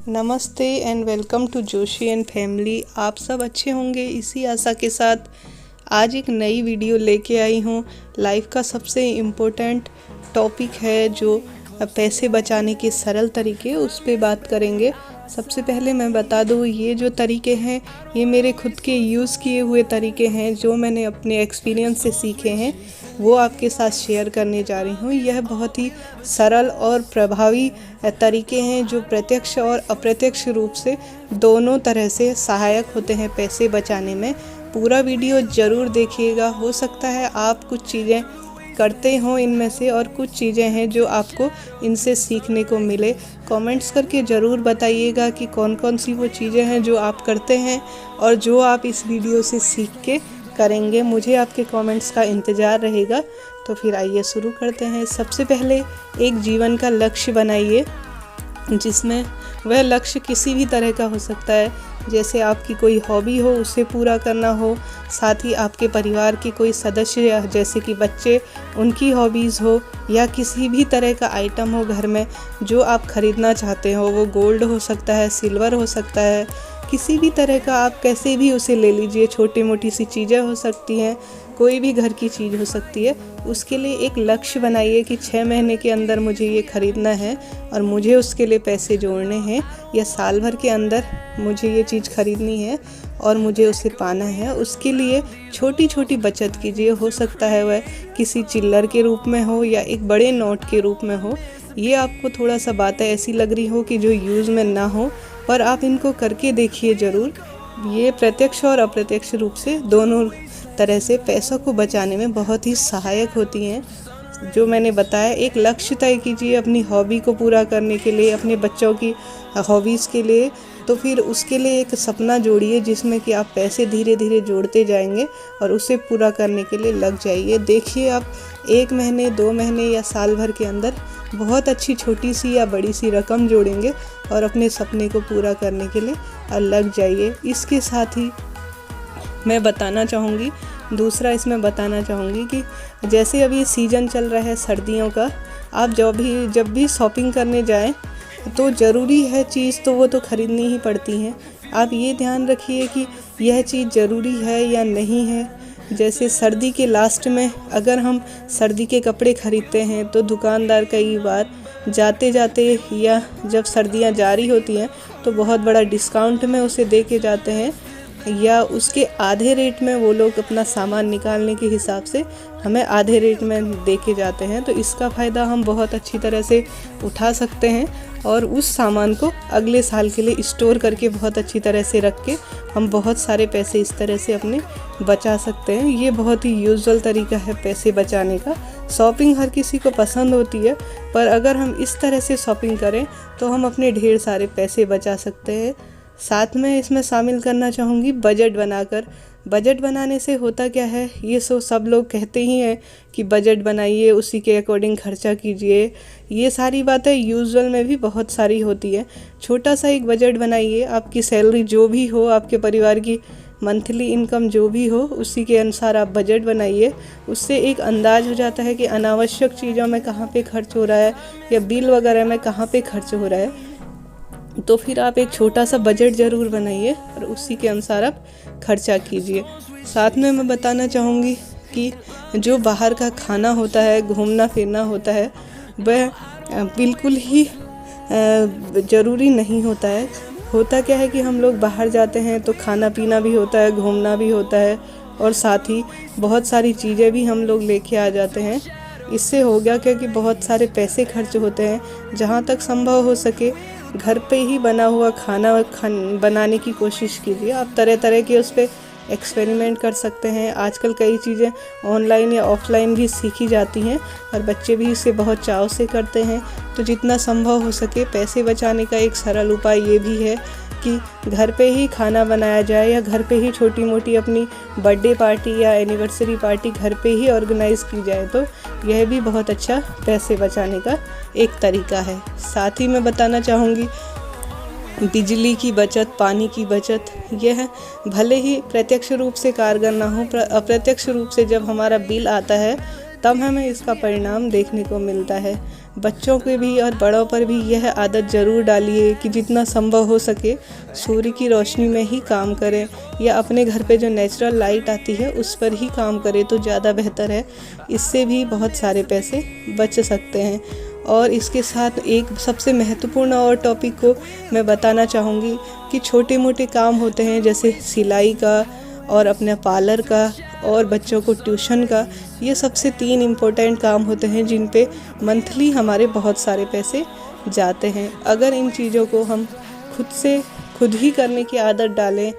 नमस्ते and welcome to Joshi and family. आप सब अच्छे होंगे इसी आशा के साथ आज एक नई वीडियो लेके आई हूँ। लाइफ का सबसे इम्पोर्टेंट टॉपिक है जो पैसे बचाने के सरल तरीके, उस पे बात करेंगे। सबसे पहले मैं बता दूँ, ये जो तरीके हैं ये मेरे खुद के यूज़ किए हुए तरीके हैं, जो मैंने अपने एक्सपीरियंस से सीखे हैं वो आपके साथ शेयर करने जा रही हूँ। यह बहुत ही सरल और प्रभावी तरीके हैं जो प्रत्यक्ष और अप्रत्यक्ष रूप से दोनों तरह से सहायक होते हैं पैसे बचाने में। पूरा वीडियो ज़रूर देखिएगा। हो सकता है आप कुछ चीज़ें करते हो इनमें से, और कुछ चीज़ें हैं जो आपको इनसे सीखने को मिले। कमेंट्स करके ज़रूर बताइएगा कि कौन कौन सी वो चीज़ें हैं जो आप करते हैं और जो आप इस वीडियो से सीख के करेंगे। मुझे आपके कमेंट्स का इंतज़ार रहेगा। तो फिर आइए शुरू करते हैं। सबसे पहले एक जीवन का लक्ष्य बनाइए, जिसमें वह लक्ष्य किसी भी तरह का हो सकता है। जैसे आपकी कोई हॉबी हो, उसे पूरा करना हो, साथ ही आपके परिवार के कोई सदस्य जैसे कि बच्चे, उनकी हॉबीज़ हो, या किसी भी तरह का आइटम हो घर में जो आप ख़रीदना चाहते हो। वो गोल्ड हो सकता है, सिल्वर हो सकता है, किसी भी तरह का आप कैसे भी उसे ले लीजिए। छोटी मोटी सी चीज़ें हो सकती हैं, कोई भी घर की चीज़ हो सकती है। उसके लिए एक लक्ष्य बनाइए कि 6 महीने के अंदर मुझे ये ख़रीदना है और मुझे उसके लिए पैसे जोड़ने हैं, या साल भर के अंदर मुझे ये चीज़ ख़रीदनी है और मुझे उसे पाना है। उसके लिए छोटी छोटी बचत कीजिए। हो सकता है वह किसी चिल्लर के रूप में हो या एक बड़े नोट के रूप में हो। ये आपको थोड़ा सा बातें ऐसी लग रही हो कि जो यूज़ में ना हो, पर आप इनको करके देखिए ज़रूर। ये प्रत्यक्ष और अप्रत्यक्ष रूप से दोनों तरह से पैसों को बचाने में बहुत ही सहायक होती हैं। जो मैंने बताया, एक लक्ष्य तय कीजिए अपनी हॉबी को पूरा करने के लिए, अपने बच्चों की हॉबीज़ के लिए। तो फिर उसके लिए एक सपना जोड़िए जिसमें कि आप पैसे धीरे धीरे जोड़ते जाएंगे और उसे पूरा करने के लिए लग जाइए। देखिए आप 1 महीने, 2 महीने या साल भर के अंदर बहुत अच्छी छोटी सी या बड़ी सी रकम जोड़ेंगे और अपने सपने को पूरा करने के लिए लग जाइए। इसके साथ ही मैं बताना चाहूँगी, दूसरा इसमें बताना चाहूँगी कि जैसे अभी सीज़न चल रहा है सर्दियों का, आप जब भी शॉपिंग करने जाएं तो ज़रूरी है चीज़, तो वो तो ख़रीदनी ही पड़ती हैं। आप ये ध्यान रखिए कि यह चीज़ ज़रूरी है या नहीं है। जैसे सर्दी के लास्ट में अगर हम सर्दी के कपड़े ख़रीदते हैं तो दुकानदार कई बार जाते जाते या जब सर्दियां जारी होती हैं तो बहुत बड़ा डिस्काउंट में उसे दे के जाते हैं, या उसके आधे रेट में वो लोग अपना सामान निकालने के हिसाब से हमें आधे रेट में दे के जाते हैं। तो इसका फ़ायदा हम बहुत अच्छी तरह से उठा सकते हैं और उस सामान को अगले साल के लिए स्टोर करके बहुत अच्छी तरह से रख के हम बहुत सारे पैसे इस तरह से अपने बचा सकते हैं। ये बहुत ही यूजुअल तरीका है पैसे बचाने का। शॉपिंग हर किसी को पसंद होती है, पर अगर हम इस तरह से शॉपिंग करें तो हम अपने ढेर सारे पैसे बचा सकते हैं। साथ में इसमें शामिल करना चाहूँगी बजट बनाकर। बजट बनाने से होता क्या है, ये सब लोग कहते ही हैं कि बजट बनाइए, उसी के अकॉर्डिंग खर्चा कीजिए। ये सारी बातें यूजुअल में भी बहुत सारी होती है। छोटा सा एक बजट बनाइए। आपकी सैलरी जो भी हो, आपके परिवार की मंथली इनकम जो भी हो, उसी के अनुसार आप बजट बनाइए। उससे एक अंदाज़ हो जाता है कि अनावश्यक चीज़ों में कहाँ पे खर्च हो रहा है या बिल वगैरह में कहाँ पे खर्च हो रहा है। तो फिर आप एक छोटा सा बजट ज़रूर बनाइए और उसी के अनुसार आप खर्चा कीजिए। साथ में मैं बताना चाहूँगी कि जो बाहर का खाना होता है, घूमना फिरना होता है, वह बिल्कुल ही ज़रूरी नहीं होता है। होता क्या है कि हम लोग बाहर जाते हैं तो खाना पीना भी होता है, घूमना भी होता है, और साथ ही बहुत सारी चीज़ें भी हम लोग लेके आ जाते हैं। इससे हो गया क्या कि बहुत सारे पैसे खर्च होते हैं। जहाँ तक संभव हो सके घर पे ही बना हुआ खाना बनाने की कोशिश कीजिए। आप तरह तरह के उस पर एक्सपेरिमेंट कर सकते हैं। आजकल कई चीज़ें ऑनलाइन या ऑफलाइन भी सीखी जाती हैं और बच्चे भी इसे बहुत चाव से करते हैं। तो जितना संभव हो सके पैसे बचाने का एक सरल उपाय ये भी है कि घर पे ही खाना बनाया जाए, या घर पे ही छोटी मोटी अपनी बर्थडे पार्टी या एनिवर्सरी पार्टी घर पे ही ऑर्गेनाइज़ की जाए। तो यह भी बहुत अच्छा पैसे बचाने का एक तरीका है। साथ ही मैं बताना चाहूँगी बिजली की बचत, पानी की बचत। यह भले ही प्रत्यक्ष रूप से कारगर ना हो, अप्रत्यक्ष रूप से जब हमारा बिल आता है तब हमें इसका परिणाम देखने को मिलता है। बच्चों के भी और बड़ों पर भी यह आदत ज़रूर डालिए कि जितना संभव हो सके सूर्य की रोशनी में ही काम करें, या अपने घर पे जो नेचुरल लाइट आती है उस पर ही काम करें तो ज़्यादा बेहतर है। इससे भी बहुत सारे पैसे बच सकते हैं। और इसके साथ एक सबसे महत्वपूर्ण और टॉपिक को मैं बताना चाहूँगी कि छोटे मोटे काम होते हैं जैसे सिलाई का और अपने पार्लर का और बच्चों को ट्यूशन का, ये सबसे 3 इम्पोर्टेंट काम होते हैं जिन पे मंथली हमारे बहुत सारे पैसे जाते हैं। अगर इन चीज़ों को हम खुद ही करने की आदत डालें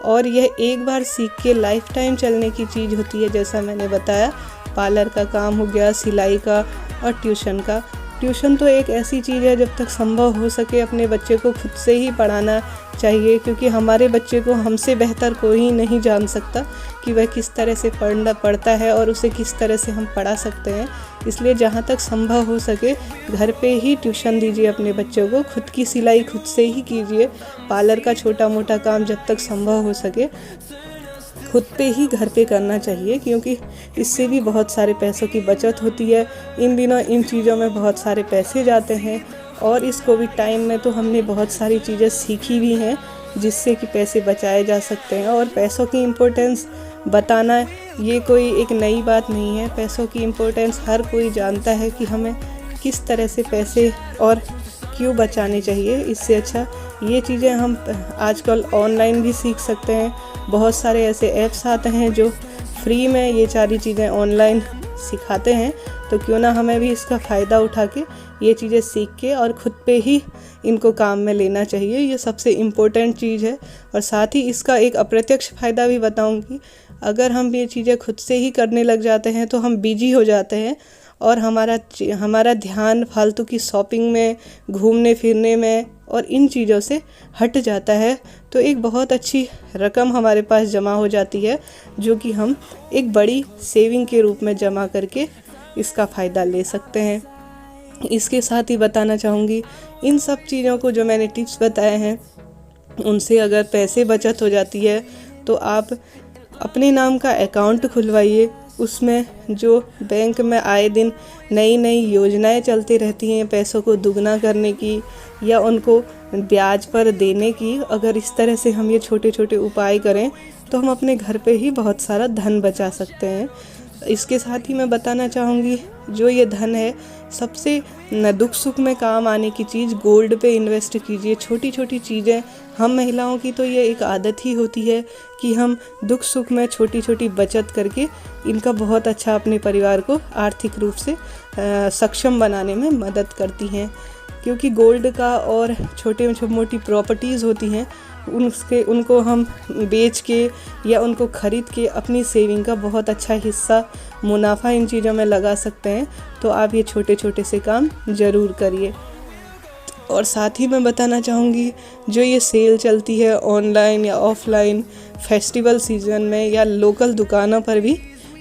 और यह एक बार सीख के लाइफ टाइम चलने की चीज़ होती है, जैसा मैंने बताया पार्लर का काम हो गया, सिलाई का और ट्यूशन का। ट्यूशन तो एक ऐसी चीज़ है जब तक संभव हो सके अपने बच्चे को खुद से ही पढ़ाना चाहिए, क्योंकि हमारे बच्चे को हमसे बेहतर कोई नहीं जान सकता कि वह किस तरह से पढ़ता है और उसे किस तरह से हम पढ़ा सकते हैं। इसलिए जहाँ तक संभव हो सके घर पे ही ट्यूशन दीजिए अपने बच्चों को, खुद की सिलाई खुद से ही कीजिए, पार्लर का छोटा मोटा काम जब तक संभव हो सके खुद पे ही घर पे करना चाहिए, क्योंकि इससे भी बहुत सारे पैसों की बचत होती है। इन दिनों इन चीज़ों में बहुत सारे पैसे जाते हैं और इस कोविड टाइम में तो हमने बहुत सारी चीज़ें सीखी भी हैं जिससे कि पैसे बचाए जा सकते हैं। और पैसों की इम्पोर्टेंस बताना ये कोई एक नई बात नहीं है। पैसों की इम्पोर्टेंस हर कोई जानता है कि हमें किस तरह से पैसे और क्यों बचाने चाहिए। इससे अच्छा ये चीज़ें हम आजकल ऑनलाइन भी सीख सकते हैं। बहुत सारे ऐसे ऐप्स आते हैं जो फ्री में ये सारी चीज़ें ऑनलाइन सिखाते हैं, तो क्यों ना हमें भी इसका फ़ायदा उठा के ये चीज़ें सीख के और ख़ुद पे ही इनको काम में लेना चाहिए। ये सबसे इम्पोर्टेंट चीज़ है। और साथ ही इसका एक अप्रत्यक्ष फ़ायदा भी बताऊंगी। अगर हम ये चीज़ें खुद से ही करने लग जाते हैं तो हम बिजी हो जाते हैं और हमारा ध्यान फालतू की शॉपिंग में, घूमने फिरने में और इन चीज़ों से हट जाता है। तो एक बहुत अच्छी रकम हमारे पास जमा हो जाती है जो कि हम एक बड़ी सेविंग के रूप में जमा करके इसका फ़ायदा ले सकते हैं। इसके साथ ही बताना चाहूँगी, इन सब चीज़ों को जो मैंने टिप्स बताए हैं उनसे अगर पैसे बचत हो जाती है तो आप अपने नाम का अकाउंट खुलवाइए। उसमें जो बैंक में आए दिन नई नई योजनाएं चलती रहती हैं पैसों को दुगना करने की या उनको ब्याज पर देने की, अगर इस तरह से हम ये छोटे छोटे उपाय करें तो हम अपने घर पे ही बहुत सारा धन बचा सकते हैं। इसके साथ ही मैं बताना चाहूँगी, जो ये धन है सबसे दुख सुख में काम आने की चीज़ गोल्ड पे इन्वेस्ट कीजिए। छोटी छोटी चीज़ें, हम महिलाओं की तो ये एक आदत ही होती है कि हम दुख सुख में छोटी छोटी बचत करके इनका बहुत अच्छा अपने परिवार को आर्थिक रूप से सक्षम बनाने में मदद करती हैं। क्योंकि गोल्ड का और छोटे मोटी प्रॉपर्टीज़ होती हैं उनको हम बेच के या उनको ख़रीद के अपनी सेविंग का बहुत अच्छा हिस्सा मुनाफा इन चीज़ों में लगा सकते हैं। तो आप ये छोटे छोटे से काम ज़रूर करिए। और साथ ही मैं बताना चाहूँगी, जो ये सेल चलती है ऑनलाइन या ऑफलाइन फेस्टिवल सीज़न में या लोकल दुकानों पर भी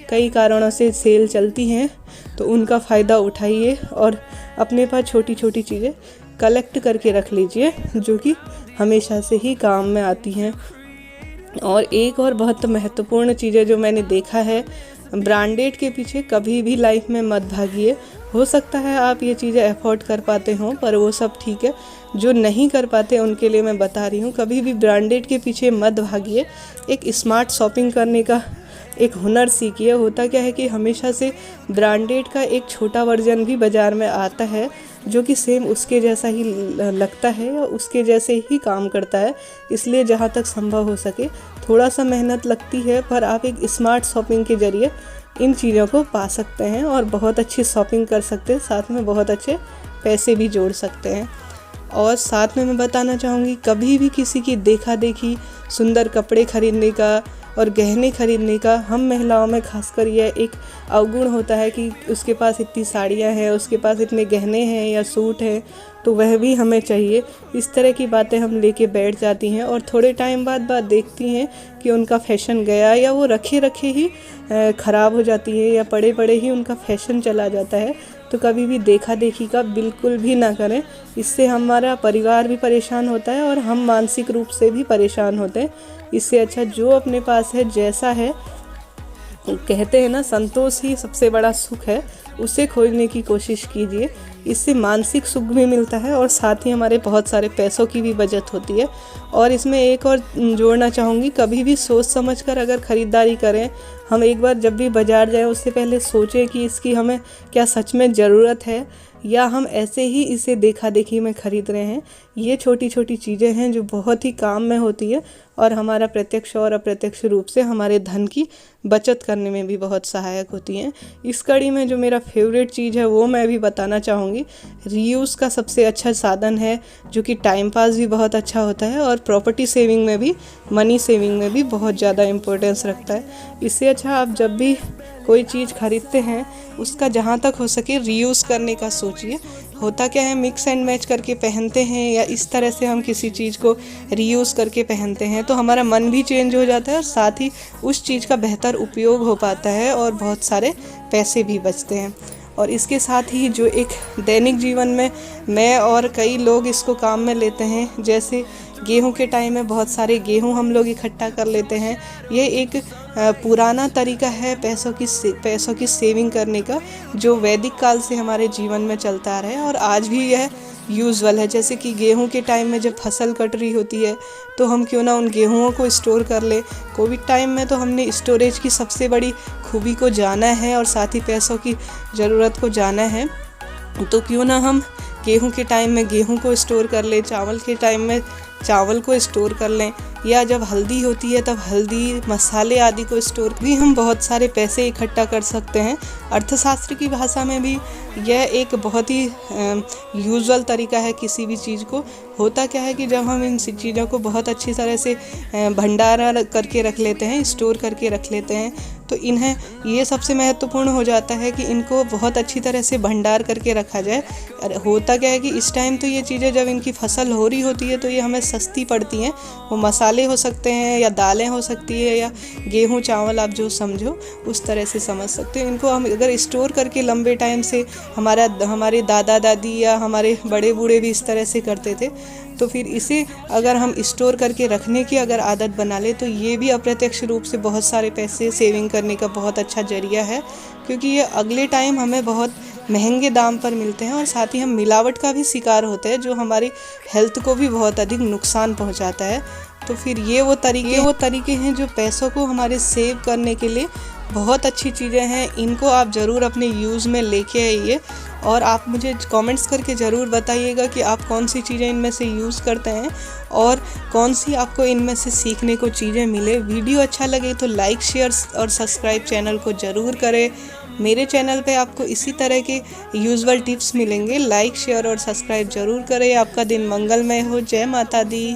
कई कारणों से सेल चलती हैं, तो उनका फ़ायदा उठाइए और अपने पास छोटी छोटी चीज़ें कलेक्ट करके रख लीजिए जो कि हमेशा से ही काम में आती हैं। और एक और बहुत महत्वपूर्ण चीज़ है जो मैंने देखा है, ब्रांडेड के पीछे कभी भी लाइफ में मत भागिए। हो सकता है आप ये चीज़ें अफोर्ड कर पाते हों, पर वो सब ठीक है। जो नहीं कर पाते उनके लिए मैं बता रही हूँ, कभी भी ब्रांडेड के पीछे मत भागिए। एक स्मार्ट शॉपिंग करने का एक हुनर सीखिए। होता क्या है कि हमेशा से ब्रांडेड का एक छोटा वर्जन भी बाज़ार में आता है जो कि सेम उसके जैसा ही लगता है या उसके जैसे ही काम करता है। इसलिए जहाँ तक संभव हो सके थोड़ा सा मेहनत लगती है, पर आप एक स्मार्ट शॉपिंग के ज़रिए इन चीज़ों को पा सकते हैं और बहुत अच्छी शॉपिंग कर सकते हैं, साथ में बहुत अच्छे पैसे भी जोड़ सकते हैं। और साथ में मैं बताना चाहूँगी, कभी भी किसी की देखा देखी सुंदर कपड़े खरीदने का और गहने खरीदने का हम महिलाओं में खासकर यह एक अवगुण होता है कि उसके पास इतनी साड़ियाँ हैं, उसके पास इतने गहने हैं या सूट हैं, तो वह भी हमें चाहिए। इस तरह की बातें हम लेके बैठ जाती हैं और थोड़े टाइम बाद देखती हैं कि उनका फैशन गया या वो रखे ही ख़राब हो जाती है या पड़े ही उनका फैशन चला जाता है। तो कभी भी देखा देखी का बिल्कुल भी ना करें। इससे हमारा परिवार भी परेशान होता है और हम मानसिक रूप से भी परेशान होते हैं। इससे अच्छा जो अपने पास है, जैसा है, कहते हैं ना संतोष ही सबसे बड़ा सुख है, उसे खोजने की कोशिश कीजिए। इससे मानसिक सुख भी मिलता है और साथ ही हमारे बहुत सारे पैसों की भी बचत होती है। और इसमें एक और जोड़ना चाहूँगी, कभी भी सोच समझ कर अगर ख़रीदारी करें, हम एक बार जब भी बाज़ार जाएं उससे पहले सोचें कि इसकी हमें क्या सच में ज़रूरत है या हम ऐसे ही इसे देखा देखी में ख़रीद रहे हैं। ये छोटी छोटी चीज़ें हैं जो बहुत ही काम में होती है और हमारा प्रत्यक्ष और अप्रत्यक्ष रूप से हमारे धन की बचत करने में भी बहुत सहायक होती हैं। इस कड़ी में जो मेरा फेवरेट चीज़ है वो मैं भी बताना चाहूँगी। रीयूज़ का सबसे अच्छा साधन है जो कि टाइम पास भी बहुत अच्छा होता है और प्रॉपर्टी सेविंग में भी, मनी सेविंग में भी बहुत ज़्यादा इम्पोर्टेंस रखता है। इससे अच्छा आप जब भी कोई चीज़ खरीदते हैं उसका जहाँ तक हो सके रीयूज़ करने का सोचिए। होता क्या है, मिक्स एंड मैच करके पहनते हैं या इस तरह से हम किसी चीज़ को रीयूज़ करके पहनते हैं तो हमारा मन भी चेंज हो जाता है और साथ ही उस चीज़ का बेहतर उपयोग हो पाता है और बहुत सारे पैसे भी बचते हैं। और इसके साथ ही जो एक दैनिक जीवन में मैं और कई लोग इसको काम में लेते हैं, जैसे गेहूं के टाइम में बहुत सारे गेहूं हम लोग इकट्ठा कर लेते हैं। ये एक पुराना तरीका है पैसों की सेविंग करने का जो वैदिक काल से हमारे जीवन में चलता आ रहा है और आज भी यह यूजुअल है। जैसे कि गेहूं के टाइम में जब फसल कट रही होती है तो हम क्यों ना उन गेहूँओं को स्टोर कर ले। कोविड टाइम में तो हमने स्टोरेज की सबसे बड़ी खूबी को जाना है और साथ ही पैसों की ज़रूरत को जाना है, तो क्यों ना हम गेहूं के टाइम में गेहूं को स्टोर कर लें, चावल के टाइम में चावल को स्टोर कर लें, या जब हल्दी होती है तब हल्दी, मसाले आदि को स्टोर भी हम बहुत सारे पैसे इकट्ठा कर सकते हैं। अर्थशास्त्र की भाषा में भी यह एक बहुत ही यूजुअल तरीका है किसी भी चीज़ को। होता क्या है कि जब हम इन चीज़ों को बहुत अच्छी तरह से भंडारण करके रख लेते हैं, स्टोर करके रख लेते हैं, तो इन्हें ये सबसे महत्वपूर्ण हो जाता है कि इनको बहुत अच्छी तरह से भंडार करके रखा जाए। होता क्या है कि इस टाइम तो ये चीज़ें जब इनकी फसल हो रही होती है तो ये हमें सस्ती पड़ती हैं। वो मसाले हो सकते हैं या दालें हो सकती है या गेहूं चावल, आप जो समझो उस तरह से समझ सकते हो। इनको हम अगर स्टोर करके लंबे टाइम से हमारे दादा दादी या हमारे बड़े बूढ़े भी इस तरह से करते थे, तो फिर इसे अगर हम स्टोर करके रखने की अगर आदत बना ले तो ये भी अप्रत्यक्ष रूप से बहुत सारे पैसे सेविंग करने का बहुत अच्छा जरिया है, क्योंकि ये अगले टाइम हमें बहुत महंगे दाम पर मिलते हैं और साथ ही हम मिलावट का भी शिकार होते हैं जो हमारी हेल्थ को भी बहुत अधिक नुकसान पहुंचाता है। तो फिर ये वो तरीके हैं जो पैसों को हमारे सेव करने के लिए बहुत अच्छी चीज़ें हैं। इनको आप ज़रूर अपने यूज़ में लेके आइए और आप मुझे कमेंट्स करके ज़रूर बताइएगा कि आप कौन सी चीज़ें इनमें से यूज़ करते हैं और कौन सी आपको इनमें से सीखने को चीज़ें मिले। वीडियो अच्छा लगे तो लाइक, शेयर और सब्सक्राइब चैनल को ज़रूर करें। मेरे चैनल पे आपको इसी तरह के यूजुअल टिप्स मिलेंगे। लाइक, शेयर और सब्सक्राइब ज़रूर करें। आपका दिन मंगलमय हो। जय माता दी।